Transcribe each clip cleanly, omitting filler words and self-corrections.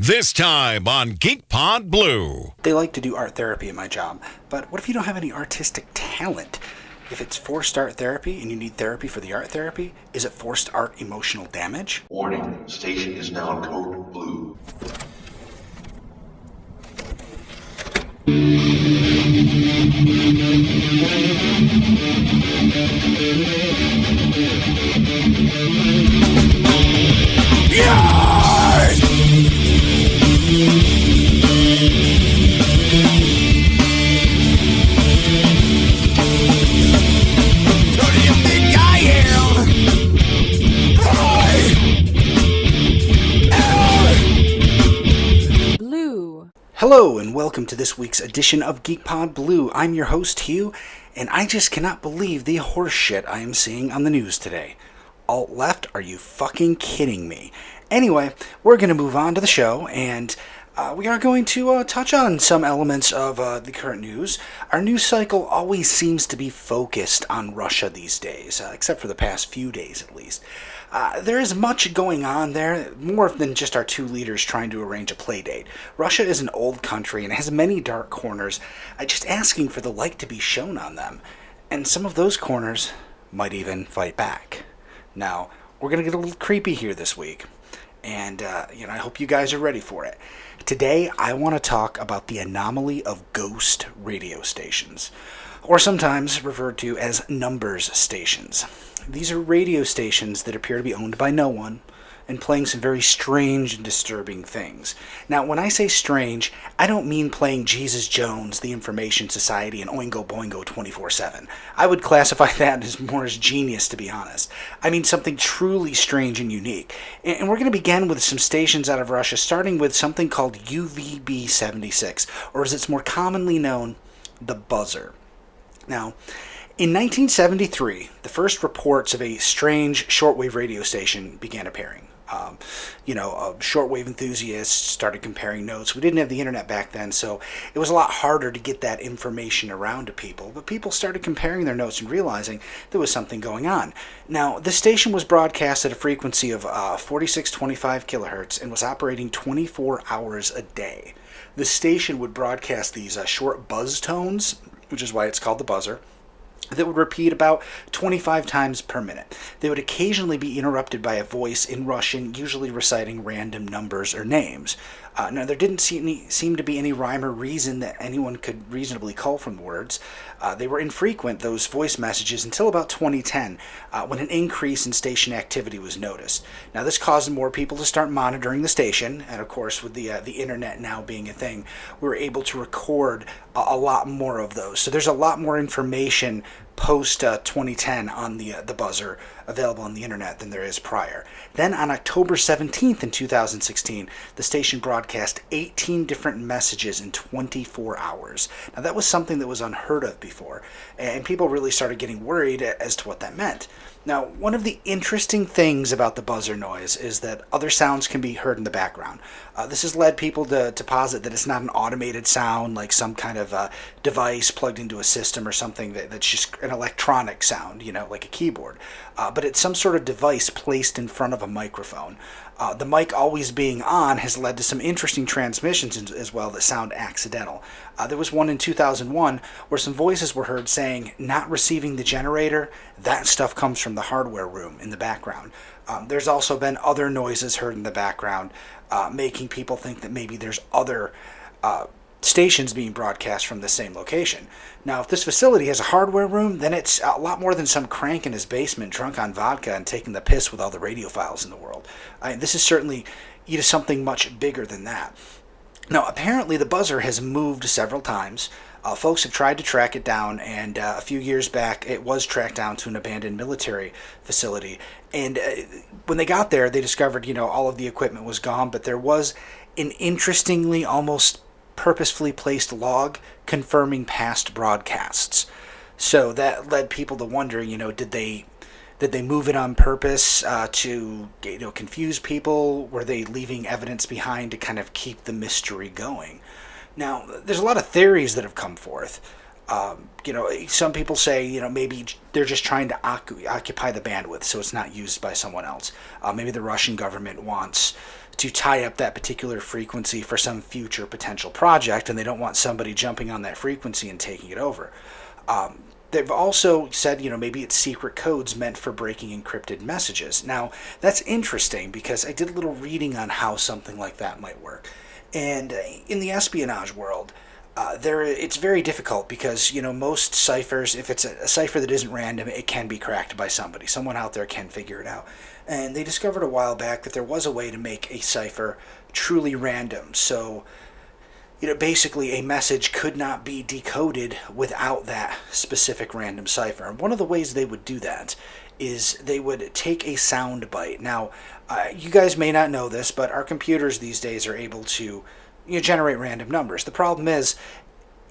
This time on GeekPod Blue. They like to do art therapy at my job, but what if you don't have any artistic talent? If it's forced art therapy and you need therapy for the art therapy, is it forced art emotional damage? Warning, station is now in code blue. Hello and welcome to this week's edition of GeekPod Blue. I'm your host, Hugh, and I just cannot believe the horse shit I am seeing on the news today. Alt-left, are you fucking kidding me? Anyway, we're going to move on to the show, and we are going to touch on some elements of the current news. Our news cycle always seems to be focused on Russia these days, except for the past few days at least. There is much going on there, more than just our two leaders trying to arrange a play date. Russia is an old country and has many dark corners, just asking for the light to be shown on them. And some of those corners might even fight back. Now, we're going to get a little creepy here this week, and I hope you guys are ready for it. Today, I want to talk about the anomaly of ghost radio stations, or sometimes referred to as numbers stations. These are radio stations that appear to be owned by no one and playing some very strange and disturbing things. Now, when I say strange, I don't mean playing Jesus Jones, The Information Society, and Oingo Boingo 24/7. I would classify that as more as genius, to be honest. I mean something truly strange and unique. And we're going to begin with some stations out of Russia, starting with something called UVB-76, or as it's more commonly known, the Buzzer. Now, in 1973, the first reports of a strange shortwave radio station began appearing. Shortwave enthusiasts started comparing notes. We didn't have the internet back then, so it was a lot harder to get that information around to people. But people started comparing their notes and realizing there was something going on. Now, the station was broadcast at a frequency of 4625 kilohertz and was operating 24 hours a day. The station would broadcast these short buzz tones, which is why it's called the Buzzer, that would repeat about 25 times per minute. They would occasionally be interrupted by a voice in Russian, usually reciting random numbers or names. Now, there didn't seem to be any rhyme or reason that anyone could reasonably call from the words. They were infrequent, those voice messages, until about 2010, when an increase in station activity was noticed. Now, this caused more people to start monitoring the station, and of course, with the internet now being a thing, we were able to record a lot more of those. So there's a lot more information post 2010 on the Buzzer available on the internet than there is prior. Then on October 17th in 2016, the station broadcast 18 different messages in 24 hours. Now that was something that was unheard of before, and people really started getting worried as to what that meant. Now, one of the interesting things about the buzzer noise is that other sounds can be heard in the background. This has led people to posit that it's not an automated sound, like some kind of device plugged into a system or something that's just an electronic sound, like a keyboard. But it's some sort of device placed in front of a microphone. The mic always being on has led to some interesting transmissions as well that sound accidental. There was one in 2001 where some voices were heard saying, "Not receiving the generator, that stuff comes from the hardware room," in the background. There's also been other noises heard in the background, making people think that maybe there's other stations being broadcast from the same location. Now, if this facility has a hardware room, then it's a lot more than some crank in his basement drunk on vodka and taking the piss with all the radiophiles in the world. This is certainly something much bigger than that. Now, apparently the Buzzer has moved several times. Folks have tried to track it down, and a few years back it was tracked down to an abandoned military facility. And when they got there, they discovered, all of the equipment was gone, but there was an interestingly almost purposefully placed log confirming past broadcasts. So that led people to wonder, did they move it on purpose to confuse people? Were they leaving evidence behind to kind of keep the mystery going? Now, there's a lot of theories that have come forth. Some people say, maybe they're just trying to occupy the bandwidth so it's not used by someone else. Maybe the Russian government wants to tie up that particular frequency for some future potential project, and they don't want somebody jumping on that frequency and taking it over. They've also said, maybe it's secret codes meant for breaking encrypted messages. Now, that's interesting because I did a little reading on how something like that might work. And in the espionage world, it's very difficult because, most ciphers, if it's a cipher that isn't random, it can be cracked by somebody. Someone out there can figure it out. And they discovered a while back that there was a way to make a cipher truly random. So, basically a message could not be decoded without that specific random cipher. And one of the ways they would do that is they would take a sound bite. Now, you guys may not know this, but our computers these days are able to generate random numbers. The problem is,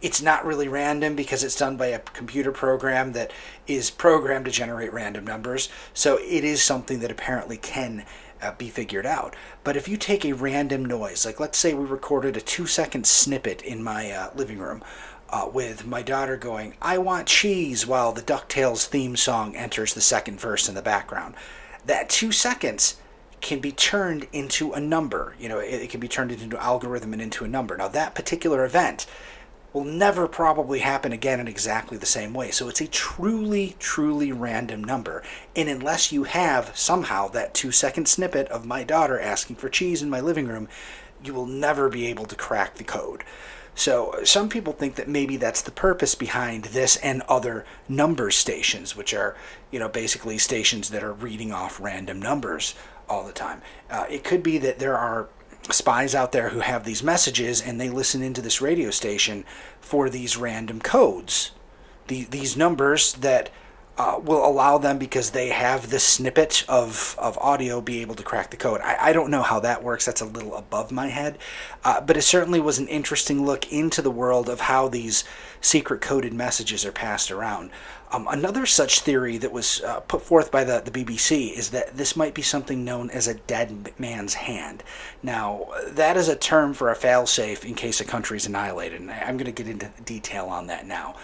it's not really random because it's done by a computer program that is programmed to generate random numbers. So it is something that apparently can be figured out. But if you take a random noise, like let's say we recorded a 2-second snippet in my living room with my daughter going, "I want cheese," while the DuckTales theme song enters the second verse in the background. That 2 seconds can be turned into a number. It can be turned into an algorithm and into a number. Now, that particular event will never probably happen again in exactly the same way. So it's a truly, truly random number. And unless you have somehow that 2-second snippet of my daughter asking for cheese in my living room, you will never be able to crack the code. So some people think that maybe that's the purpose behind this and other number stations, which are, basically stations that are reading off random numbers all the time. It could be that there are spies out there who have these messages and they listen into this radio station for these random codes, these numbers that will allow them, because they have this snippet of audio, be able to crack the code. I don't know how that works. That's a little above my head. But it certainly was an interesting look into the world of how these secret coded messages are passed around. Another such theory that was put forth by the BBC is that this might be something known as a dead man's hand. Now, that is a term for a failsafe in case a country is annihilated, and I'm going to get into detail on that now.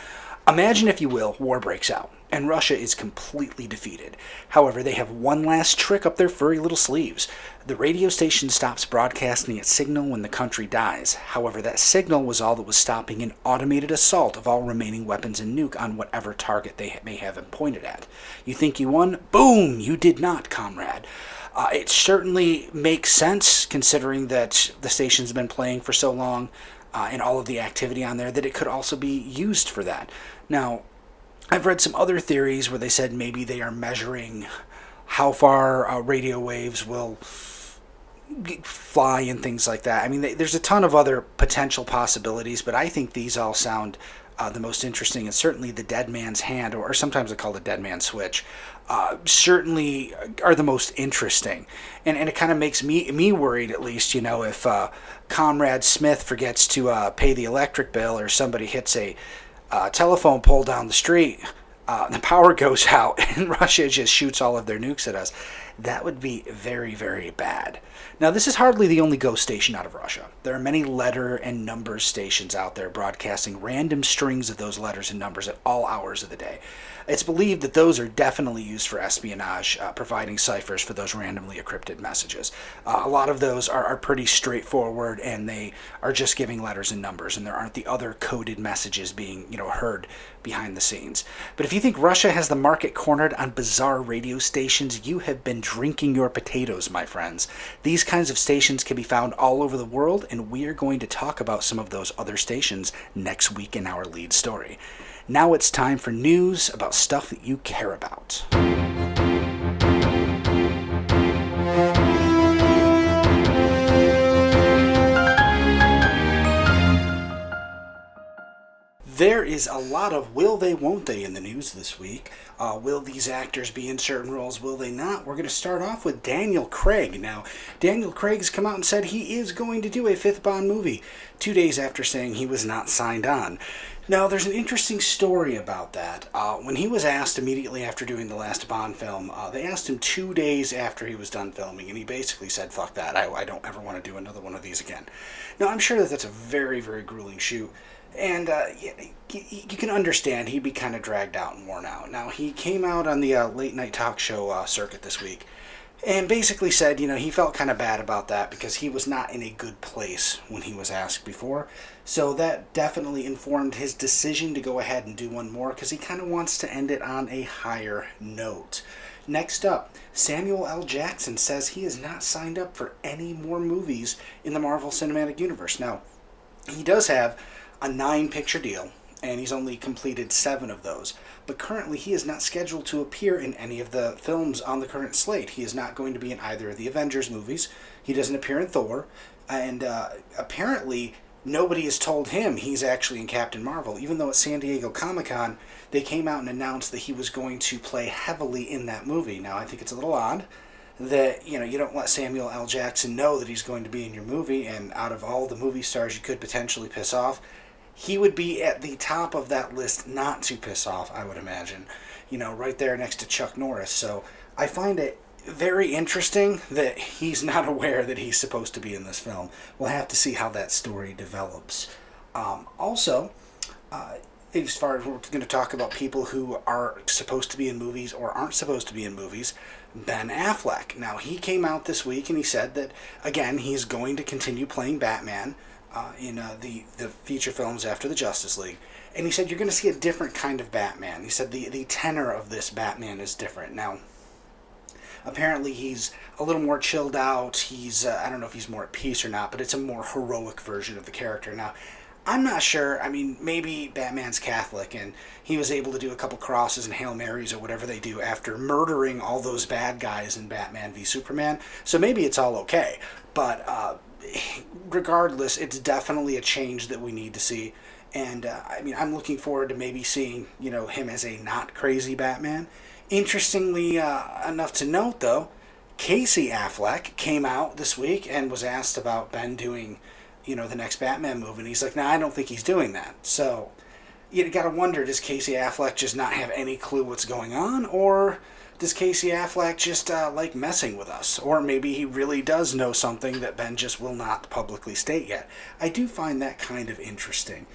Imagine, if you will, war breaks out, and Russia is completely defeated. However, they have one last trick up their furry little sleeves. The radio station stops broadcasting its signal when the country dies. However, that signal was all that was stopping an automated assault of all remaining weapons and nuke on whatever target they may have been pointed at. You think you won? Boom! You did not, comrade. It certainly makes sense, considering that the station's been playing for so long, and all of the activity on there, that it could also be used for that. Now, I've read some other theories where they said maybe they are measuring how far radio waves will fly and things like that. I mean, there's a ton of other potential possibilities, but I think these all sound the most interesting, and certainly the dead man's hand, or sometimes they call it dead man's switch, certainly are the most interesting. And it kind of makes me worried, at least, if Comrade Smith forgets to pay the electric bill, or somebody hits a telephone pole down the street, the power goes out, and Russia just shoots all of their nukes at us. That would be very, very bad. Now, this is hardly the only ghost station out of Russia. There are many letter and number stations out there broadcasting random strings of those letters and numbers at all hours of the day. It's believed that those are definitely used for espionage, providing ciphers for those randomly encrypted messages. A lot of those are pretty straightforward, and they are just giving letters and numbers, and there aren't the other coded messages being, heard behind the scenes. But if you think Russia has the market cornered on bizarre radio stations, you have been drinking your potatoes, my friends. These kinds of stations can be found all over the world, and we are going to talk about some of those other stations next week in our lead story. Now it's time for news about stuff that you care about. There is a lot of will they, won't they in the news this week. Will these actors be in certain roles? Will they not? We're going to start off with Daniel Craig. Now, Daniel Craig's come out and said he is going to do a fifth Bond movie, 2 days after saying he was not signed on. Now, there's an interesting story about that. When he was asked immediately after doing the last Bond film, they asked him 2 days after he was done filming, and he basically said, fuck that, I don't ever want to do another one of these again. Now, I'm sure that that's a very, very grueling shoot, and you can understand he'd be kind of dragged out and worn out. Now, he came out on the late-night talk show circuit this week, And basically said, he felt kind of bad about that because he was not in a good place when he was asked before. So that definitely informed his decision to go ahead and do one more because he kind of wants to end it on a higher note. Next up, Samuel L. Jackson says he is not signed up for any more movies in the Marvel Cinematic Universe. Now, he does have a 9-picture deal, and he's only completed 7 of those. But currently, he is not scheduled to appear in any of the films on the current slate. He is not going to be in either of the Avengers movies. He doesn't appear in Thor. And apparently, nobody has told him he's actually in Captain Marvel, even though at San Diego Comic-Con, they came out and announced that he was going to play heavily in that movie. Now, I think it's a little odd that, you don't let Samuel L. Jackson know that he's going to be in your movie, and out of all the movie stars you could potentially piss off, he would be at the top of that list not to piss off, I would imagine. Right there next to Chuck Norris. So I find it very interesting that he's not aware that he's supposed to be in this film. We'll have to see how that story develops. Also, as far as we're going to talk about people who are supposed to be in movies or aren't supposed to be in movies, Ben Affleck. Now, he came out this week and he said that, again, he's going to continue playing Batman in the feature films after the Justice League. And he said you're going to see a different kind of Batman. He said the tenor of this Batman is different. Now, apparently he's a little more chilled out. He's, I don't know if he's more at peace or not, but it's a more heroic version of the character. Now, I'm not sure. I mean, maybe Batman's Catholic, and he was able to do a couple crosses and Hail Marys or whatever they do after murdering all those bad guys in Batman v Superman. So maybe it's all okay. But regardless, it's definitely a change that we need to see. And, I'm looking forward to maybe seeing, him as a not crazy Batman. Interestingly enough to note, though, Casey Affleck came out this week and was asked about Ben doing, the next Batman movie. And he's like, nah, I don't think he's doing that. So you got to wonder, does Casey Affleck just not have any clue what's going on? Or does Casey Affleck just like messing with us? Or maybe he really does know something that Ben just will not publicly state yet. I do find that kind of interesting.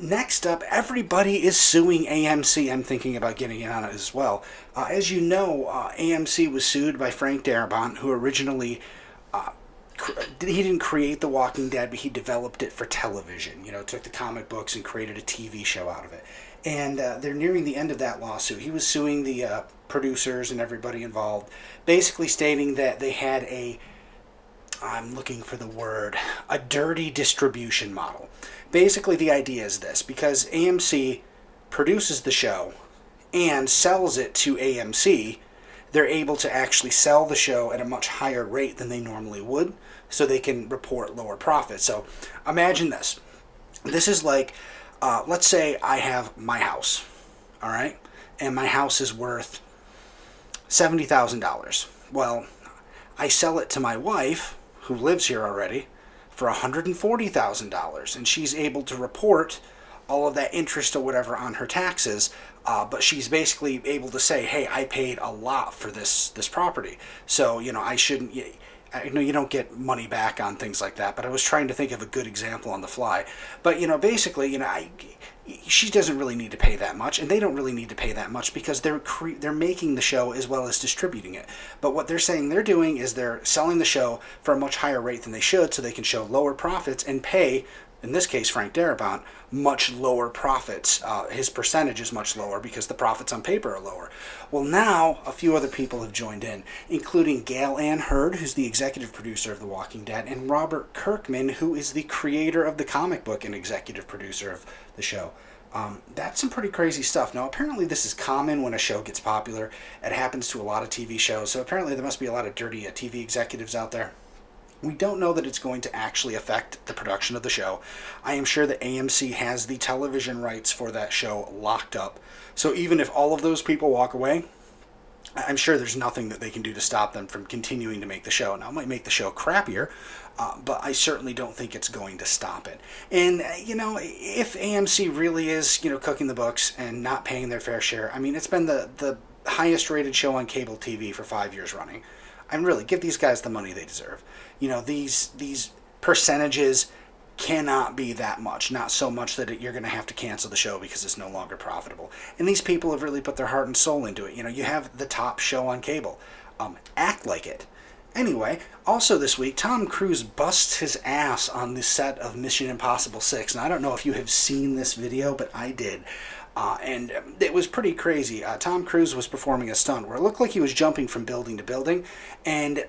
Next up, everybody is suing AMC. I'm thinking about getting in on it as well. As you know, AMC was sued by Frank Darabont, who originally, he didn't create The Walking Dead, but he developed it for television. Took the comic books and created a TV show out of it. And they're nearing the end of that lawsuit. He was suing the producers and everybody involved, basically stating that they had I'm looking for the word, a dirty distribution model. Basically, the idea is this: because AMC produces the show and sells it to AMC, they're able to actually sell the show at a much higher rate than they normally would, so they can report lower profits. So imagine this. This is like, let's say I have my house, all right? And my house is worth $70,000. Well, I sell it to my wife, who lives here already, for $140,000, and she's able to report all of that interest or whatever on her taxes, but she's basically able to say, hey, I paid a lot for this property, so I shouldn't. I know you don't get money back on things like that, but I was trying to think of a good example on the fly. But basically, she doesn't really need to pay that much, and they don't really need to pay that much because they're making the show as well as distributing it. But what they're saying they're doing is they're selling the show for a much higher rate than they should, so they can show lower profits and pay, in this case, Frank Darabont, much lower profits. His percentage is much lower because the profits on paper are lower. Well, now a few other people have joined in, including Gail Ann Hurd, who's the executive producer of The Walking Dead, and Robert Kirkman, who is the creator of the comic book and executive producer of the show. That's some pretty crazy stuff. Now, apparently this is common when a show gets popular. It happens to a lot of TV shows, so apparently there must be a lot of dirty TV executives out there. We don't know that it's going to actually affect the production of the show. I am sure that AMC has the television rights for that show locked up. So even if all of those people walk away, I'm sure there's nothing that they can do to stop them from continuing to make the show. Now, it might make the show crappier, but I certainly don't think it's going to stop it. And, if AMC really is, cooking the books and not paying their fair share, it's been the highest rated show on cable TV for 5 years running. Really, give these guys the money they deserve. These percentages cannot be that much. Not so much that you're going to have to cancel the show because it's no longer profitable. And these people have really put their heart and soul into it. You have the top show on cable. act like it. Anyway, also this week, Tom Cruise busts his ass on the set of Mission Impossible 6. And I don't know if you have seen this video, but I did. And it was pretty crazy. Tom Cruise was performing a stunt where it looked like he was jumping from building to building. And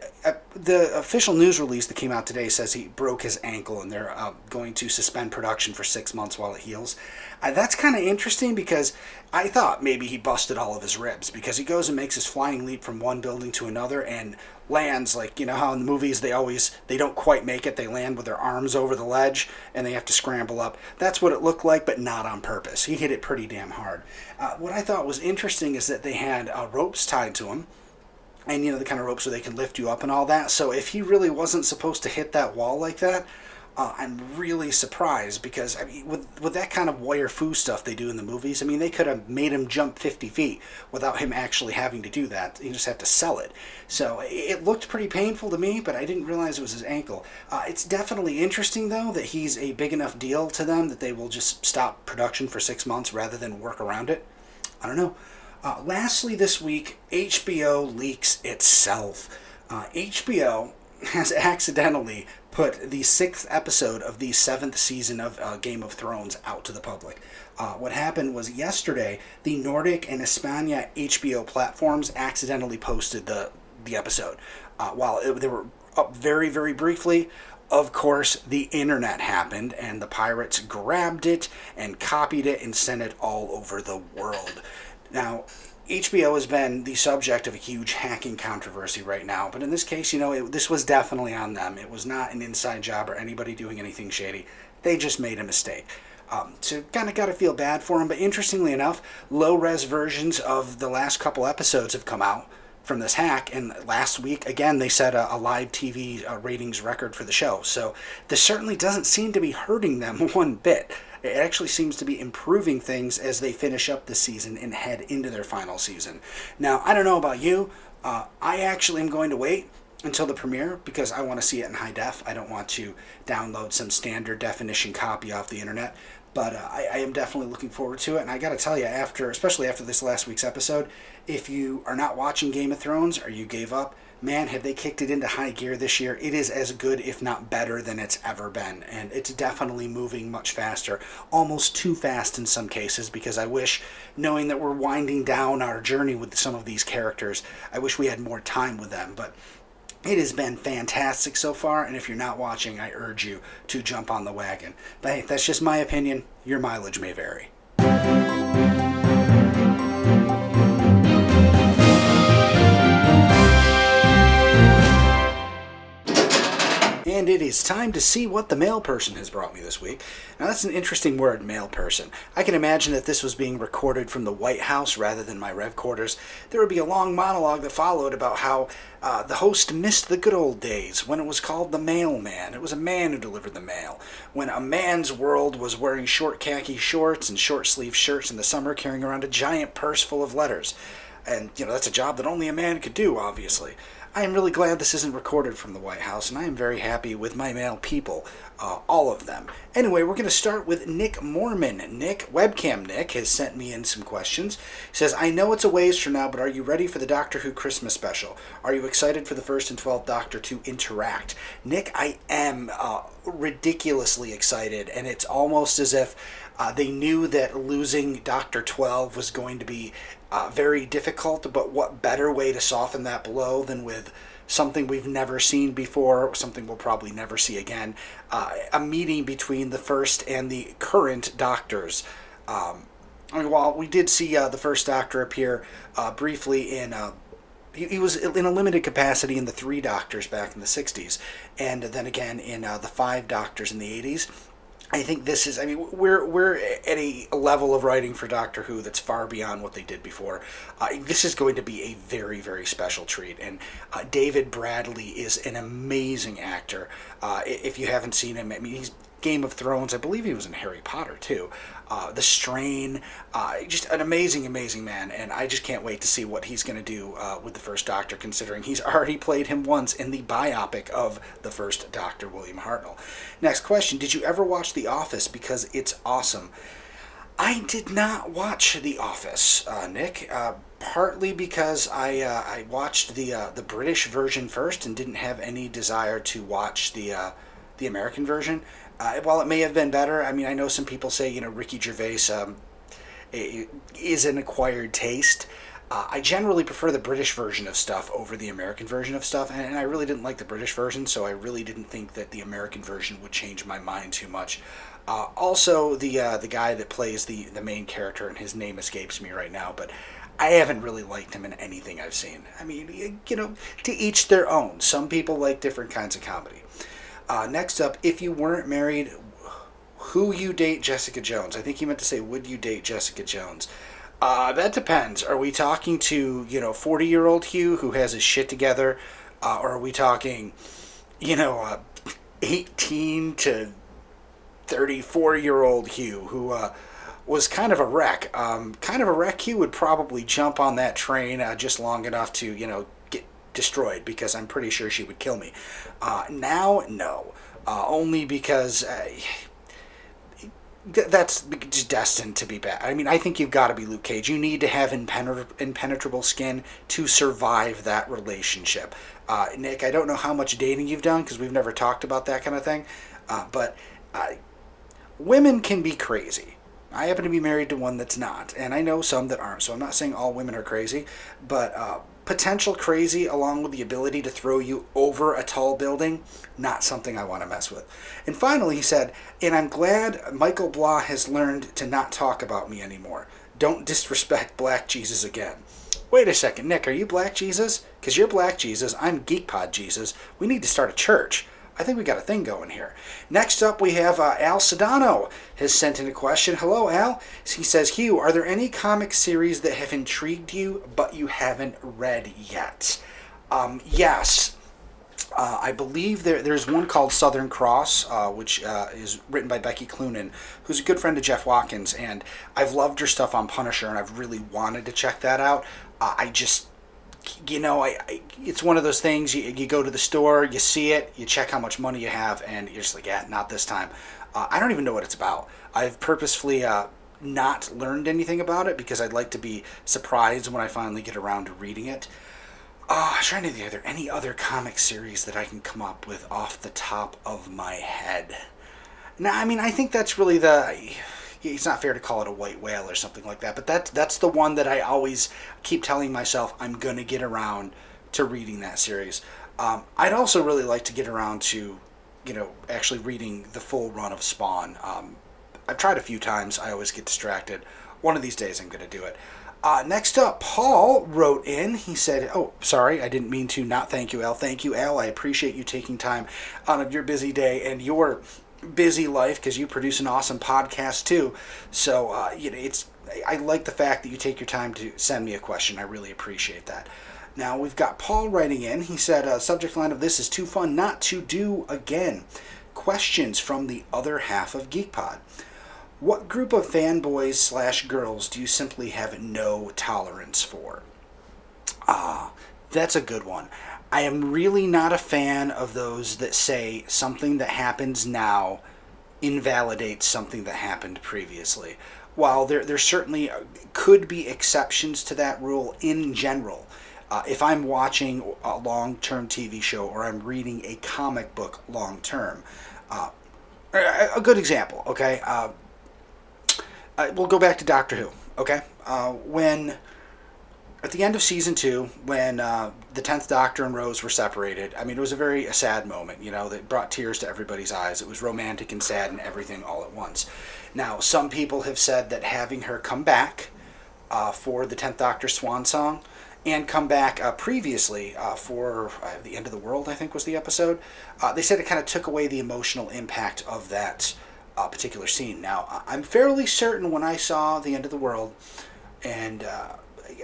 the official news release that came out today says he broke his ankle and they're going to suspend production for 6 months while it heals. That's kind of interesting because I thought maybe he busted all of his ribs because he goes and makes his flying leap from one building to another and lands like, you know how in the movies they don't quite make it. They land with their arms over the ledge and they have to scramble up. That's what it looked like, but not on purpose. He hit it pretty damn hard. What I thought was interesting is that they had ropes tied to him. And, you know, the kind of ropes where they can lift you up and all that. So if he really wasn't supposed to hit that wall like that, I'm really surprised because, I mean, with that kind of wire foo stuff they do in the movies, I mean, they could have made him jump 50 feet without him actually having to do that. You just have to sell it. So it looked pretty painful to me, but I didn't realize it was his ankle. It's definitely interesting, though, that he's a big enough deal to them that they will just stop production for 6 months rather than work around it. I don't know. Lastly this week, HBO leaks itself. HBO has accidentally put the 6th episode of the 7th season of Game of Thrones out to the public. What happened was yesterday, the Nordic and Hispania HBO platforms accidentally posted the episode. They were up very, very briefly, of course, the internet happened, and the pirates grabbed it and copied it and sent it all over the world. Now, HBO has been the subject of a huge hacking controversy right now, but in this case, you know, this was definitely on them. It was not an inside job or anybody doing anything shady. They just made a mistake. So kind of got to feel bad for them, but interestingly enough, low-res versions of the last couple episodes have come out from this hack, and last week, again, they set a live TV ratings record for the show. So this certainly doesn't seem to be hurting them one bit. It actually seems to be improving things as they finish up the season and head into their final season. Now, I don't know about you. I actually am going to wait until the premiere because I want to see it in high def. I don't want to download some standard definition copy off the internet. But I am definitely looking forward to it. And I got to tell you, especially after this last week's episode, if you are not watching Game of Thrones or you gave up, man, have they kicked it into high gear this year. It is as good, if not better, than it's ever been. And it's definitely moving much faster, almost too fast in some cases, because I wish, knowing that we're winding down our journey with some of these characters, I wish we had more time with them. But it has been fantastic so far, and if you're not watching, I urge you to jump on the wagon. But hey, that's just my opinion. Your mileage may vary. And it is time to see what the mail person has brought me this week. Now that's an interesting word, mail person. I can imagine that this was being recorded from the White House rather than my Rev quarters. There would be a long monologue that followed about how the host missed the good old days when it was called the mailman. It was a man who delivered the mail. When a man's world was wearing short khaki shorts and short sleeve shirts in the summer, carrying around a giant purse full of letters. And, you know, that's a job that only a man could do, obviously. I am really glad this isn't recorded from the White House, and I am very happy with my mail people, all of them. Anyway, we're going to start with Nick Mormon. Webcam Nick, has sent me in some questions. He says, I know it's a ways from now, but are you ready for the Doctor Who Christmas special? Are you excited for the 1st and 12th Doctor to interact? Nick, I am ridiculously excited, and it's almost as if they knew that losing Dr. 12 was going to be very difficult, but what better way to soften that blow than with something we've never seen before, something we'll probably never see again, a meeting between the first and the current Doctors. While we did see the first Doctor appear briefly in... He was in a limited capacity in the 3 Doctors back in the 60s, and then again in the 5 Doctors in the 80s. I think this is, I mean, we're at a level of writing for Doctor Who that's far beyond what they did before. This is going to be a very, very special treat. And David Bradley is an amazing actor. If you haven't seen him, I mean, he's Game of Thrones. I believe he was in Harry Potter, too. The Strain, just an amazing, amazing man, and I just can't wait to see what he's going to do with the first Doctor, considering he's already played him once in the biopic of the first Doctor, William Hartnell. Next question, did you ever watch The Office? Because it's awesome. I did not watch The Office, Nick. partly because I watched the British version first and didn't have any desire to watch the American version. While it may have been better, I mean, I know some people say, Ricky Gervais is an acquired taste. I generally prefer the British version of stuff over the American version of stuff, and I really didn't like the British version, so I really didn't think that the American version would change my mind too much. Also, the guy that plays the main character, and his name escapes me right now, but I haven't really liked him in anything I've seen. I mean, to each their own. Some people like different kinds of comedy. Next up, if you weren't married, who you date Jessica Jones? I think he meant to say, would you date Jessica Jones? That depends. Are we talking to, 40-year-old Hugh who has his shit together? Or are we talking, 18 to 34-year-old Hugh who was kind of a wreck? Kind of a wreck. Hugh would probably jump on that train just long enough to, get destroyed, because I'm pretty sure she would kill me. Now, no. Only because... that's just destined to be bad. I mean, I think you've got to be Luke Cage. You need to have impenetrable skin to survive that relationship. Nick, I don't know how much dating you've done, because we've never talked about that kind of thing, but women can be crazy. I happen to be married to one that's not, and I know some that aren't, so I'm not saying all women are crazy, but potential crazy along with the ability to throw you over a tall building, not something I want to mess with. And finally, he said, and I'm glad Michael Blah has learned to not talk about me anymore. Don't disrespect Black Jesus again. Wait a second, Nick, are you Black Jesus? Because you're Black Jesus, I'm GeekPod Jesus. We need to start a church. I think we got a thing going here. Next up, we have Al Sedano has sent in a question. Hello, Al. He says, Hugh, are there any comic series that have intrigued you but you haven't read yet? Yes. I believe there's one called Southern Cross, which is written by Becky Cloonan, who's a good friend of Jeff Watkins, and I've loved her stuff on Punisher, and I've really wanted to check that out. It's one of those things, you go to the store, you see it, you check how much money you have, and you're just like, yeah, not this time. I don't even know what it's about. I've purposefully not learned anything about it, because I'd like to be surprised when I finally get around to reading it. I'm trying to think, are there any other comic series that I can come up with off the top of my head? No, I mean, I think that's really it's not fair to call it a white whale or something like that, but that's the one that I always keep telling myself I'm going to get around to reading that series. I'd also really like to get around to, actually reading the full run of Spawn. I've tried a few times. I always get distracted. One of these days I'm going to do it. Next up, Paul wrote in. He said, oh, sorry, I didn't mean to not thank you, Al. Thank you, Al. I appreciate you taking time out of your busy day and your busy life, because you produce an awesome podcast too. So, I like the fact that you take your time to send me a question. I really appreciate that. Now, we've got Paul writing in. He said, subject line of this is too fun not to do again. Questions from the other half of GeekPod. What group of fanboys/girls do you simply have no tolerance for? That's a good one. I am really not a fan of those that say something that happens now invalidates something that happened previously. While there certainly could be exceptions to that rule in general, if I'm watching a long-term TV show or I'm reading a comic book long-term, a good example, okay? We'll go back to Doctor Who, okay? At the end of season 2, when the 10th Doctor and Rose were separated, I mean, it was a sad moment, that brought tears to everybody's eyes. It was romantic and sad and everything all at once. Now, some people have said that having her come back for the 10th Doctor Swan Song, and come back previously for The End of the World, I think was the episode, they said it kind of took away the emotional impact of that particular scene. Now, I'm fairly certain when I saw The End of the World, and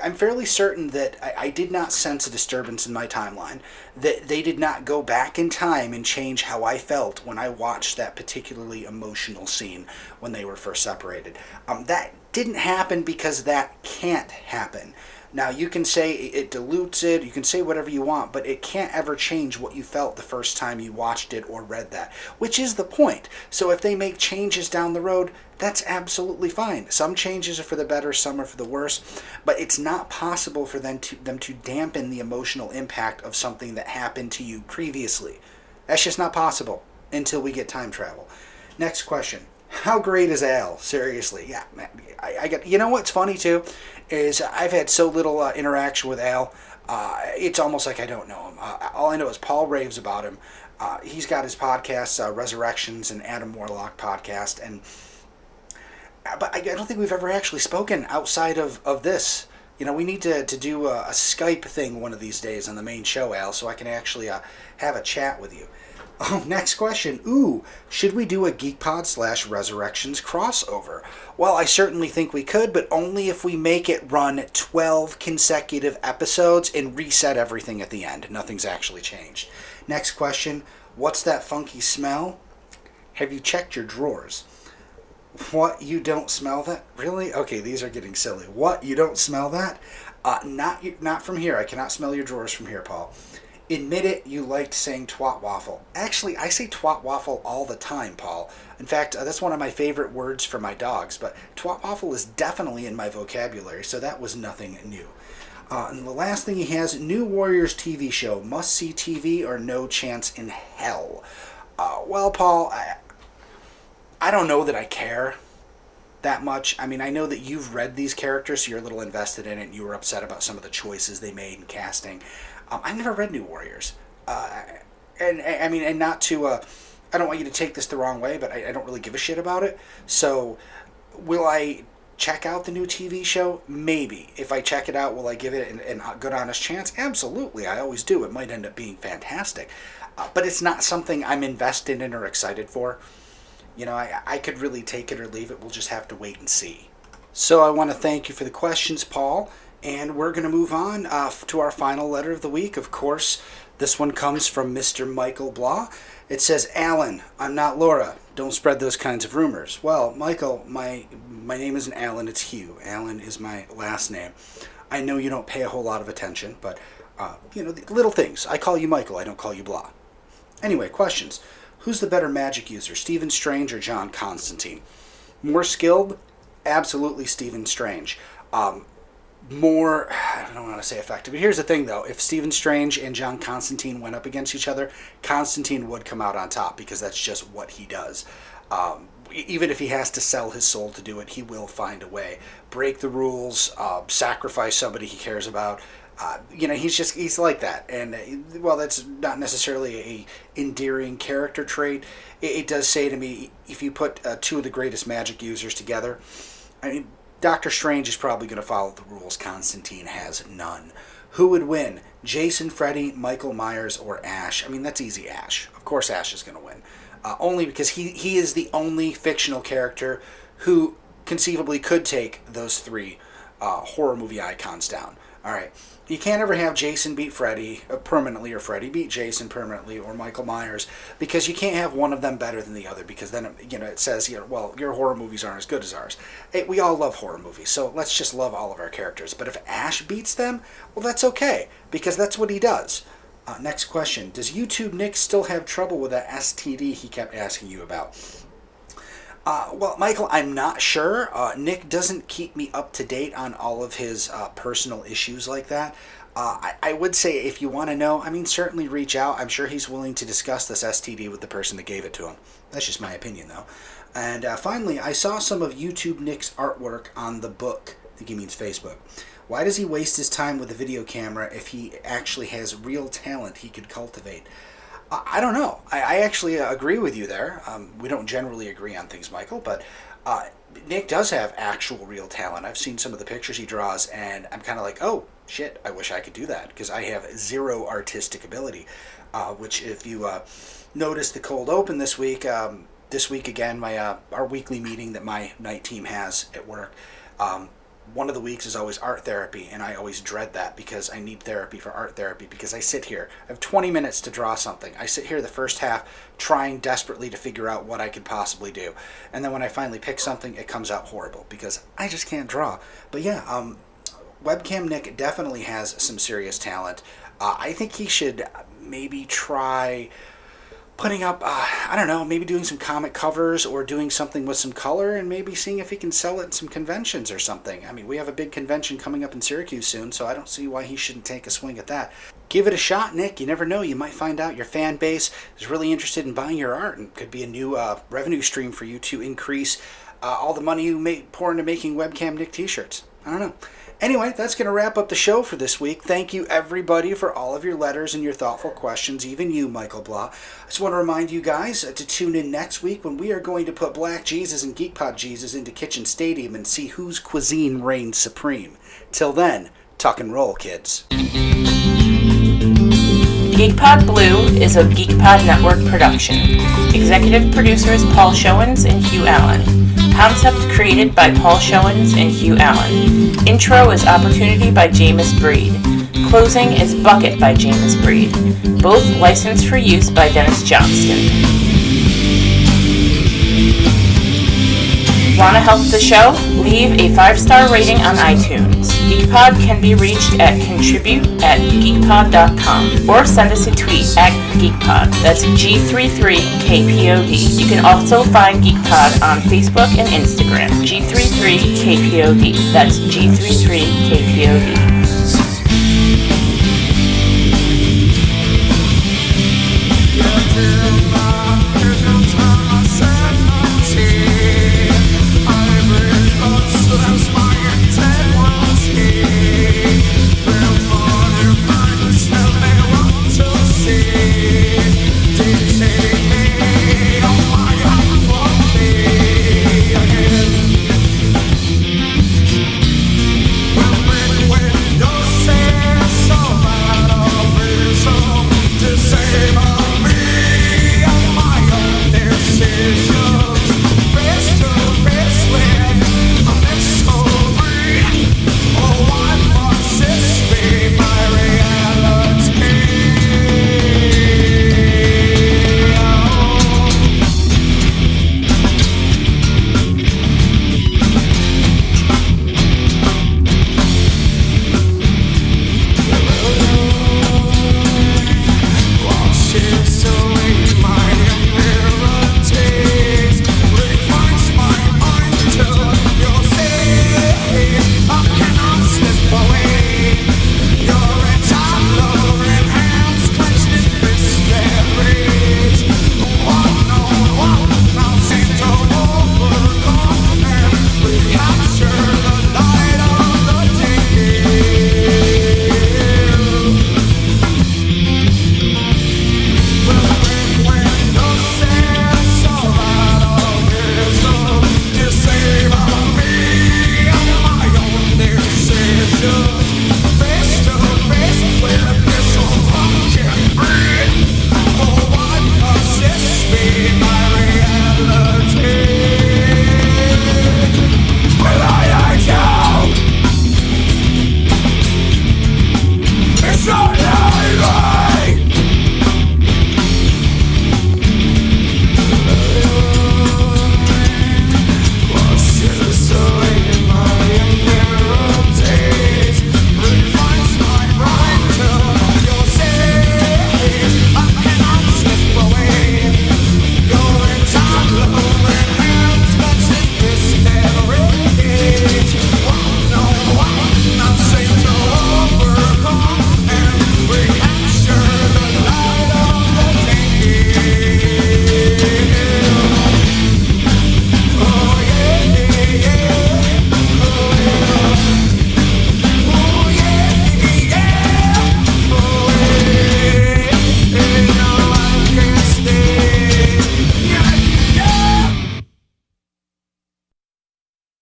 I'm fairly certain that I did not sense a disturbance in my timeline, that they did not go back in time and change how I felt when I watched that particularly emotional scene when they were first separated. That didn't happen because that can't happen. Now, you can say it dilutes it, you can say whatever you want, but it can't ever change what you felt the first time you watched it or read that, which is the point. So if they make changes down the road, that's absolutely fine. Some changes are for the better, some are for the worse, but it's not possible for them to dampen the emotional impact of something that happened to you previously. That's just not possible until we get time travel. Next question. How great is Al? Seriously, yeah, man. I get. You know what's funny too, is I've had so little interaction with Al. It's almost like I don't know him. All I know is Paul raves about him. He's got his podcasts, Resurrections and Adam Warlock podcast, but I don't think we've ever actually spoken outside of this. You know, we need to do a Skype thing one of these days on the main show, Al, so I can actually have a chat with you. Oh, next question. Ooh, should we do a GeekPod / Resurrections crossover? Well, I certainly think we could, but only if we make it run 12 consecutive episodes and reset everything at the end. Nothing's actually changed. Next question. What's that funky smell? Have you checked your drawers? What, you don't smell that? Really? Okay, these are getting silly. What, you don't smell that? Not from here. I cannot smell your drawers from here, Paul. Admit it, you liked saying twat waffle. Actually, I say twat waffle all the time, Paul. In fact, that's one of my favorite words for my dogs, but twat waffle is definitely in my vocabulary, so that was nothing new. And the last thing he has, New Warriors TV show, must-see TV or no chance in hell. Well, Paul, I don't know that I care that much. I mean, I know that you've read these characters, so you're a little invested in it, and you were upset about some of the choices they made in casting. I've never read New Warriors, and not to, I don't want you to take this the wrong way, but I don't really give a shit about it. So, will I check out the new TV show? Maybe. If I check it out, will I give it a good honest chance? Absolutely, I always do. It might end up being fantastic, but it's not something I'm invested in or excited for. You know, I could really take it or leave it. We'll just have to wait and see. So I want to thank you for the questions, Paul. And we're going to move on to our final letter of the week. Of course, this one comes from Mr. Michael Blah. It says, Alan, I'm not Laura. Don't spread those kinds of rumors. Well, Michael, my name isn't Alan, it's Hugh. Alan is my last name. I know you don't pay a whole lot of attention, but, the little things. I call you Michael, I don't call you Blah. Anyway, questions. Who's the better magic user, Stephen Strange or John Constantine? More skilled? Absolutely Stephen Strange. More, I don't want to say effective, but here's the thing though, if Stephen Strange and John Constantine went up against each other, Constantine would come out on top because that's just what he does. Even if he has to sell his soul to do it, he will find a way. Break the rules, sacrifice somebody he cares about. He's like that. And while that's not necessarily a endearing character trait, it does say to me, if you put two of the greatest magic users together, I mean, Doctor Strange is probably going to follow the rules. Constantine has none. Who would win? Jason, Freddy, Michael Myers, or Ash? I mean, that's easy, Ash. Of course Ash is going to win. Only because he is the only fictional character who conceivably could take those three horror movie icons down. All right. You can't ever have Jason beat Freddy permanently, or Freddy beat Jason permanently, or Michael Myers, because you can't have one of them better than the other, because then it says, well, your horror movies aren't as good as ours. We all love horror movies, so let's just love all of our characters. But if Ash beats them, well, that's okay, because that's what he does. Next question. Does YouTube Nick still have trouble with that STD he kept asking you about? Well, Michael, I'm not sure. Nick doesn't keep me up to date on all of his personal issues like that. I would say if you want to know, certainly reach out. I'm sure he's willing to discuss this STD with the person that gave it to him. That's just my opinion, though. And finally, I saw some of YouTube Nick's artwork on the book. I think he means Facebook. Why does he waste his time with a video camera if he actually has real talent he could cultivate? I don't know. I actually agree with you there. We don't generally agree on things, Michael, but Nick does have actual real talent. I've seen some of the pictures he draws, and I'm kind of like, oh, shit, I wish I could do that, because I have zero artistic ability, which if you notice the cold open this week again, our weekly meeting that my night team has at work, one of the weeks is always art therapy, and I always dread that because I need therapy for art therapy, because I sit here, I have 20 minutes to draw something. I sit here the first half trying desperately to figure out what I could possibly do. And then when I finally pick something, it comes out horrible because I just can't draw. But yeah, Webcam Nick definitely has some serious talent. I think he should maybe try putting up, I don't know, maybe doing some comic covers or doing something with some color and maybe seeing if he can sell it at some conventions or something. I mean, we have a big convention coming up in Syracuse soon, so I don't see why he shouldn't take a swing at that. Give it a shot, Nick. You never know. You might find out your fan base is really interested in buying your art, and it could be a new revenue stream for you to increase all the money you pour into making Webcam Nick t-shirts. I don't know. Anyway, that's going to wrap up the show for this week. Thank you, everybody, for all of your letters and your thoughtful questions, even you, Michael Blah. I just want to remind you guys to tune in next week when we are going to put Black Jesus and GeekPod Jesus into Kitchen Stadium and see whose cuisine reigns supreme. Till then, tuck and roll, kids. GeekPod Blue is a GeekPod Network production. Executive producers Paul Showens and Hugh Allen. Concept created by Paul Showens and Hugh Allen. Intro is Opportunity by Jamus Breed. Closing is Bucket by Jamus Breed. Both licensed for use by Dennis Johnston. Want to help the show? Leave a 5-star rating on iTunes. GeekPod can be reached at contribute@geekpod.com or send us a tweet at GeekPod. That's G33kpod. You can also find GeekPod on Facebook and Instagram. G33kpod. That's G33kpod.